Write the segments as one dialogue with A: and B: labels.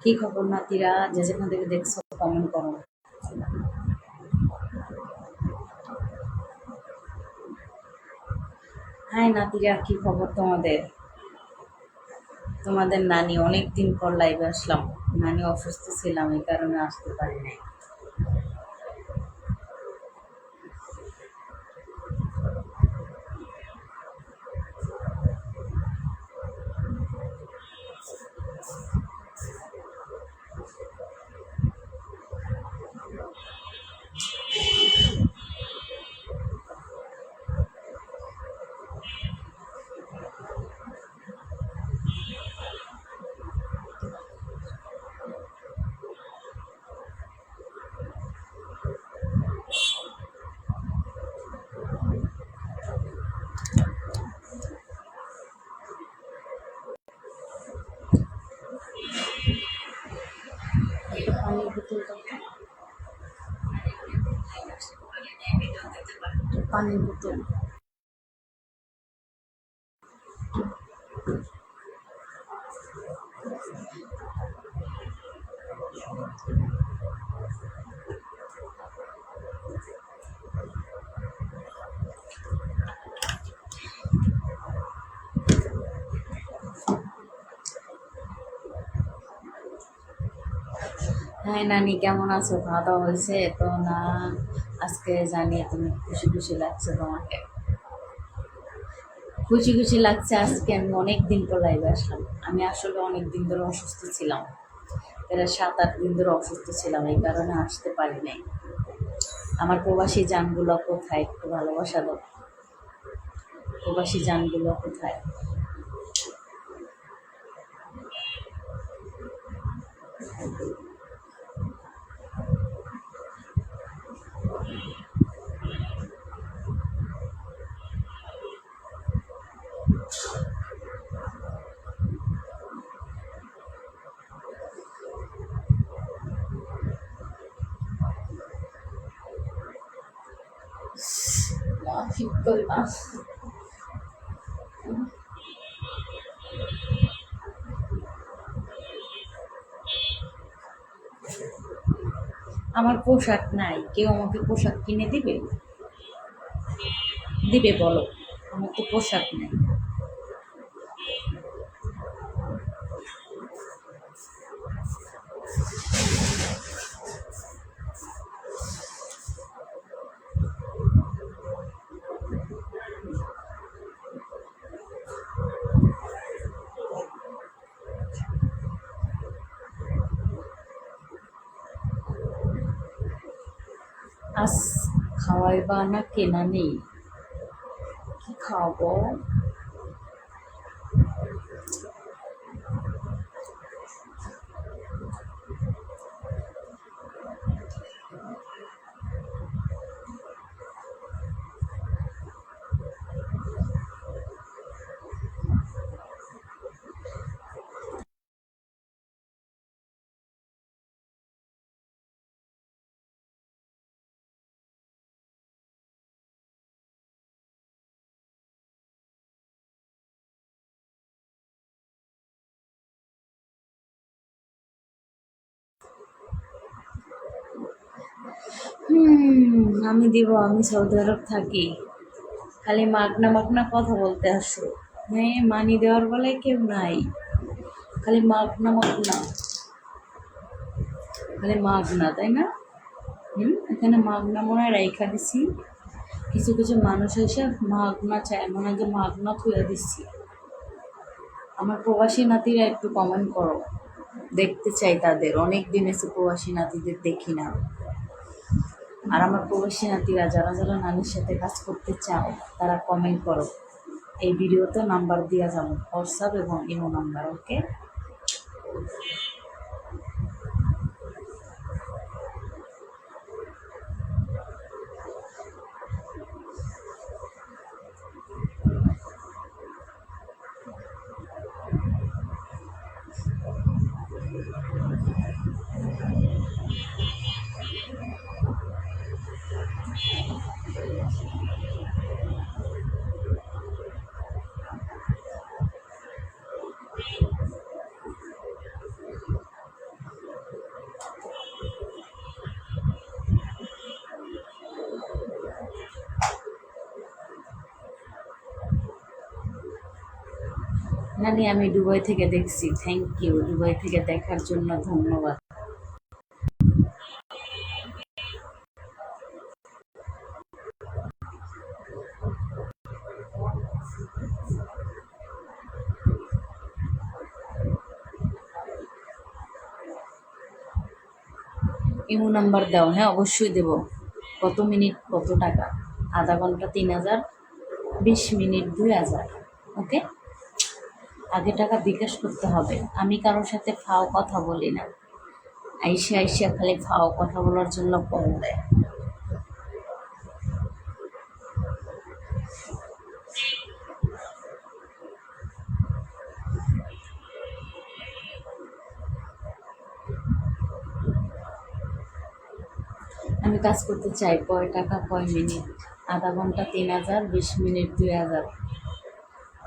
A: কি খবর নাতিরা, যে যেখান থেকে দেখছো কমেন্ট করো। হাই নাতিরা, কি খবর তোমাদের? তোমাদের নানি, অনেক দিন পর লাইভে আসলাম। নানি অসুস্থ ছিলাম, এই কারণে আসতে পারি নাই। একটা পানির বোতল দাও তো। পানির বোতল। হ্যাঁ নানি, কেমন আছো? খাওয়া দাওয়া হয়েছে তো না? আজকে জানি তুমি খুশি খুশি লাগছে তোমাকে। খুশি খুশি লাগছে আজকে। আমি অনেক দিন পর লাইভে আসলাম। আমি আসলে অনেক দিন ধরে অসুস্থ ছিলাম, প্রায় 7-8 দিন ধরে অসুস্থ ছিলাম, এই কারণে আসতে পারি নাই। আমার প্রবাসী জানগুলো কোথায়? একটু ভালোবাসা দাও। প্রবাসী জানগুলো কোথায়? ঠিক করবা। আমার পোশাক নাই, কেউ আমাকে পোশাক কিনে দিবে? দিবে বলো? আমার তো পোশাক নেই। আজ খাওয়াইবা না কেনা নেই? কি খাওয়াবো? আমি দিব। আমি সৌদি আরব থাকি। খালি মাগনা মাগনা কথা বলতে আসো। হ্যাঁ, মানি দেওয়ার বেলায় কেউ নাই। খালি মাগনা মাগনা, খালি মাগনা, তাই না? এখানে মাগনা মনে হয় রাইখা দিছি। কিছু কিছু মানুষ এসে মাগনা চায়, মনে হয় যে মাগনা থুয়ে দিচ্ছি। আমার প্রবাসী নাতিরা একটু কমেন্ট করো, দেখতে চাই তাদের। অনেক দিন এসে প্রবাসী নাতিদের দেখি না। আর আমার প্রবাসী নাতিরা যারা যারা নানির সাথে কাজ করতে চাও, তারা কমেন্ট করো। এই ভিডিওতে নাম্বার দেওয়া যাবো, হোয়াটসঅ্যাপ এবং ইমো নাম্বার। ওকে? নানি আমি দুবাই থেকে দেখছি। থ্যাংক ইউ, দুবাই থেকে দেখার জন্য ধন্যবাদ। ইমো নাম্বার দাও। হ্যাঁ, অবশ্যই দেব। কত মিনিট কত টাকা? আধা ঘন্টা 3,000, 20 মিনিট 2,000। ওকে, আগে টাকা বিকাশ করতে হবে। আমি কারোর সাথে ফাও কথা বলি না। আইসা আইসা খালি ফাও কথা বলার জন্য কল দেয়। আমি কাজ করতে চাই, কয় টাকা কয় মিনিট? আধা ঘন্টা 3,000, 20 মিনিট 2,000।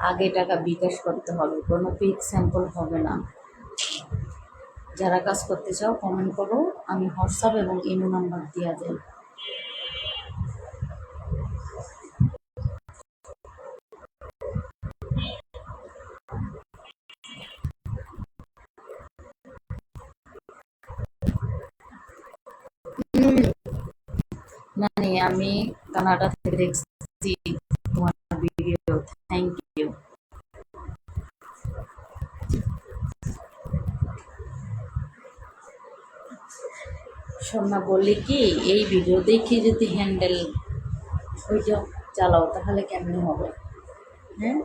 A: আগে টাকা বিকাশ করতে হবে, কোনো পিক স্যাম্পল হবে না। যারা কাজ করতে চাও কমেন্ট করো, আমি হোয়াটসঅ্যাপ এবং ইমো নাম্বার দেওয়া যায়। নানি আমি কানাডা থেকে দেখছি তোমার ভিডিও। Thank you. সোনা বললি কি, এই ভিডিও দেখে যদি হ্যান্ডেল ওইটা চালাও তাহলে কেমনে হবে? হ্যাঁ,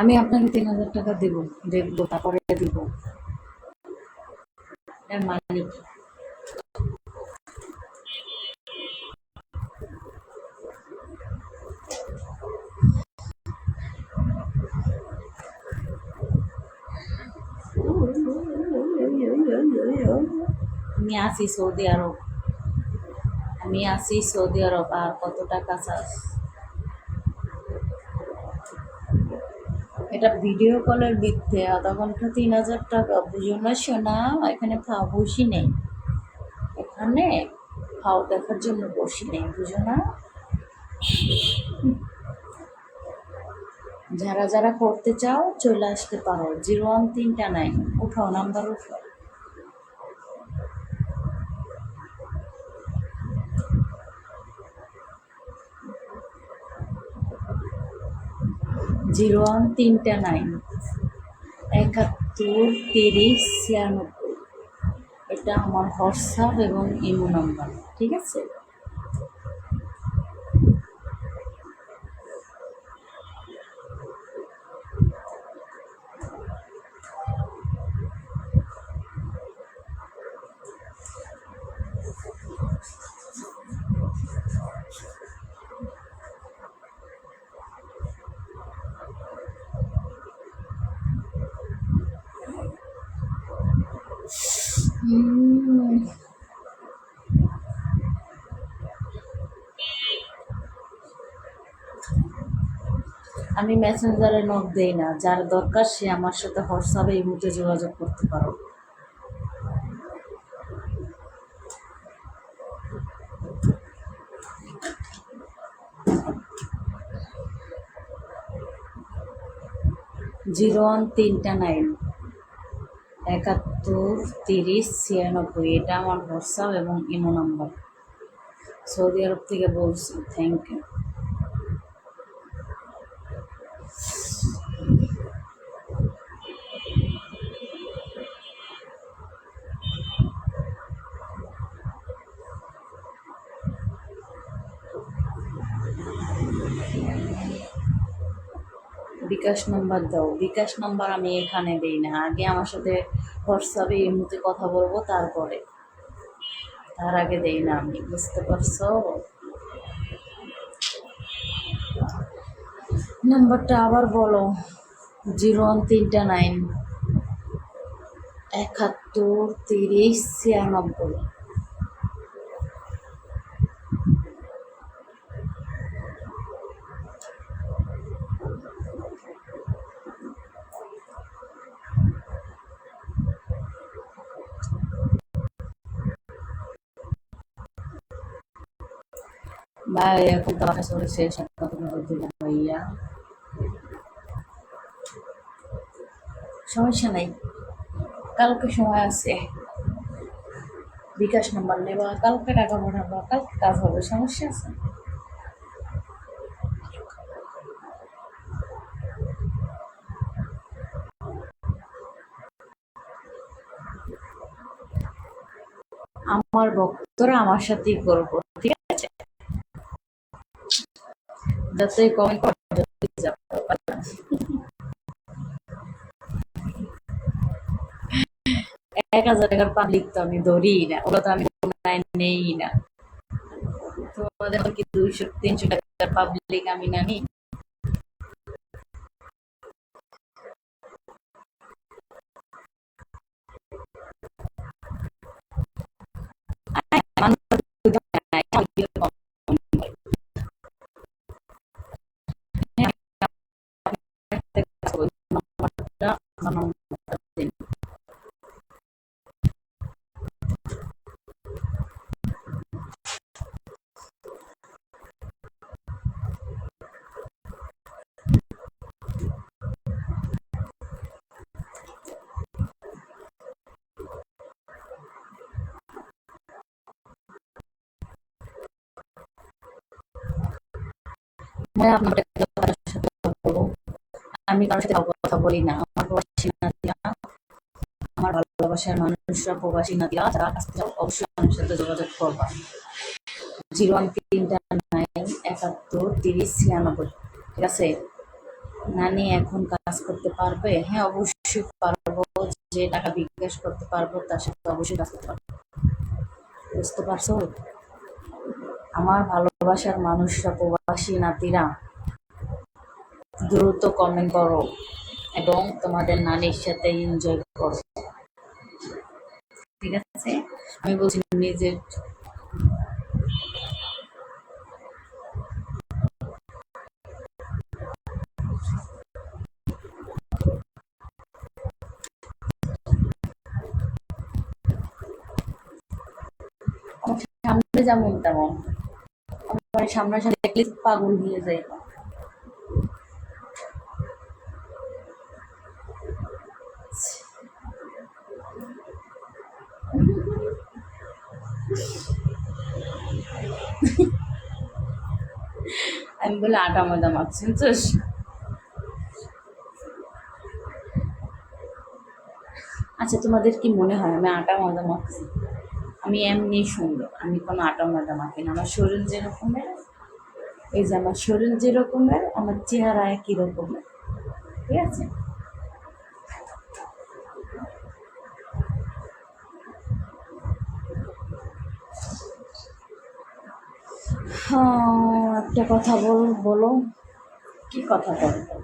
A: আমি আপনাকে 3,000 টাকা দেবো, দেখবো তারপরে দিব। এর মানে কি? আমি আছি সৌদি আরব। আমি আছি সৌদি আরব। আর কত টাকা চাস? এটা ভিডিও কলের বিদ্যে। আধা ঘন্টা 3,000 টাকা, বুঝো না সোনা? এখানে বসি নেই, এখানে ফাও দেখার জন্য বসি নেই, বুঝো না? যারা যারা করতে চাও চলে আসতে পারো। 01329, উঠাও নাম্বার, উঠাও। 01329, 71, 30, 96। এটা আমার হোয়াটসঅ্যাপ এবং ইমো নাম্বার, ঠিক আছে? আমি মেসেঞ্জারে নোট দেই না। যার দরকার সে আমার সাথে হোয়াটসঅ্যাপে ইমোতে যোগাযোগ করতে পারো। Zero one 329, 71, 30, 96। এটা আমার হোয়াটসঅ্যাপ এবং ইমো নাম্বার। সৌদি আরব থেকে বলছি। Thank you. বিকাশ নাম্বার দাও। বিকাশ নাম্বার আমি এখানে দিই না। আগে আমার সাথে হোয়াটসঅ্যাপে ইমোতে কথা বলবো, তারপরে। তার আগে দেই না আমি, বুঝতে পারছো? নাম্বারটা আবার বলো। 01329, 71, 30, 96। ভাই এখন তো বাসা চলেছে ভাইয়া, সমস্যা নাই, কালকে সময় আছে, বিকাশ নাম্বার নেবা, কালকে টাকা পাঠাবা, কালকে কাজ হবে, সমস্যা আছে? আমার ভক্তরা আমার সাথেই করবো, ঠিক আছে? যতই কমেন্ট করো, যতই যাবো, 1,000 টাকার পাবলিক তো আমি ধরি না, ওগুলো তো আমি নেই না। তোমাদের কি 200-300 টাকার পাবলিক আমি না নিই? আপনার সাথে বলবো, আমি কারোর সাথে কথা বলি না, আমার প্রবাসী নাতিরা, আমার ভালোবাসার মানুষরা, প্রবাসী নাতিরা যারা কাছে যাও, অবশ্যই আমার সাথে যোগাযোগ করবা। 01379713096, ঠিক আছে? নানি এখন কাজ করতে পারবে? হ্যাঁ, অবশ্যই পারবো। যে টাকা বিকাশ করতে পারবো তার সাথে অবশ্যই কাজ করতে পারবো, বুঝতে পারছো? আমার ভালোবাসার মানুষরা, প্রবাসী নাতিরা, দ্রুত কমেন্ট করো এবং তোমাদের নানির সাথে এনজয় করো, ঠিক আছে? আমি বলছি নিজের, সামনে যেমন তেমন, আমার সামনাসামনি দেখলে পাগল হয়ে যায়। আমি বলে আটা ময়দা মাখছি, বুঝছিস? আচ্ছা, তোমাদের কি মনে হয় আমি আটা ময়দা মাখছি? আমি এমনি সুন্দর, আমি কোনো আটা ময়দা মাখি না। আমার শরীর যেরকমের, এই যে আমার শরীর যেরকমের, আমার চেহারা একই রকমের, ঠিক আছে? হ্যাঁ, একটা কথা বলো। কি কথা বলবো?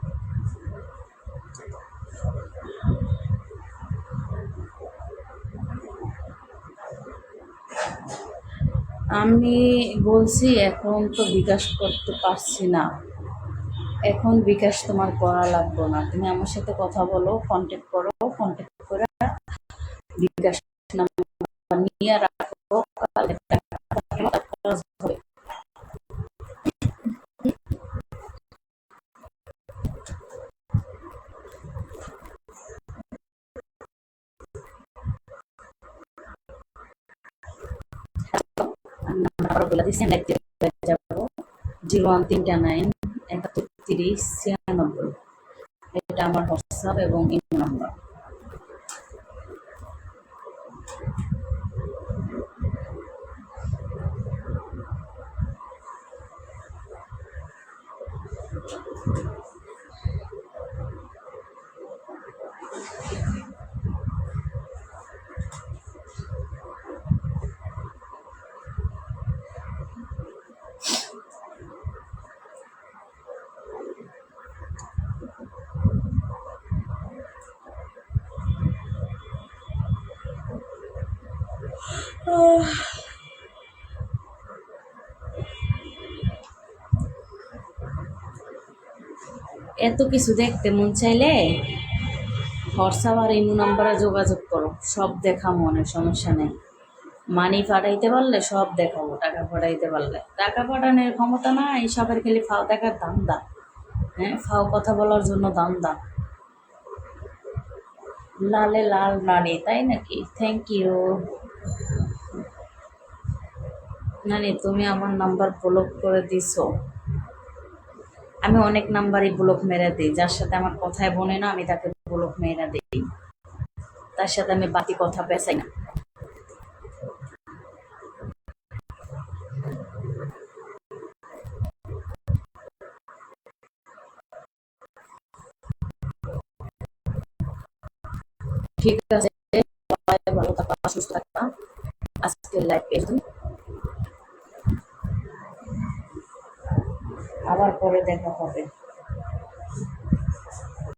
A: আমি বলছি এখন তো বিকাশ করতে পারছি না, এখন বিকাশ তোমার করা লাগবে না, তুমি আমার সাথে কথা বলো, কন্ট্যাক্ট করো, কন্ট্যাক্ট করে বিকাশ নাম্বার নিয়ে রাখো, কালকে টাকা খরচ হবে। আমি নাম্বার বলে দিচ্ছি, দেখতে যাবো 01379713096, এটা আমার হোয়াটসঅ্যাপ এবং ইমেল নাম্বার। এত কিছু দেখতে মন চাইলে হোয়াটসঅ্যাপ আর ইমো নাম্বারে যোগাযোগ করো, সব দেখা মনে, সমস্যা নেই। মানি পাঠাইতে পারলে সব দেখাবো, টাকা পাঠাইতে পারলে। টাকা পাঠানোর ক্ষমতা না, এইসবের খালি ফাও দেখার ধান্দা। হ্যাঁ, ফাও কথা বলার জন্য ধান্দা। লালে লাল নানি, তাই নাকি? Thank you. নানি, তুমি আমার নাম্বার ব্লক করে দিছো। আমি অনেক নাম্বারই ব্লক মেরে দিই, যার সাথে আমার কথায় বনে না আমি তাকে ব্লক মেরে দিই। তার সাথে আমি বাকি কথা পেঁচাই না। ঠিক আছে, সবাই ভালো থাকবা, সুস্থ থাকবা। আজকের লাইভ পেজ আবার পরে দেখা হবে।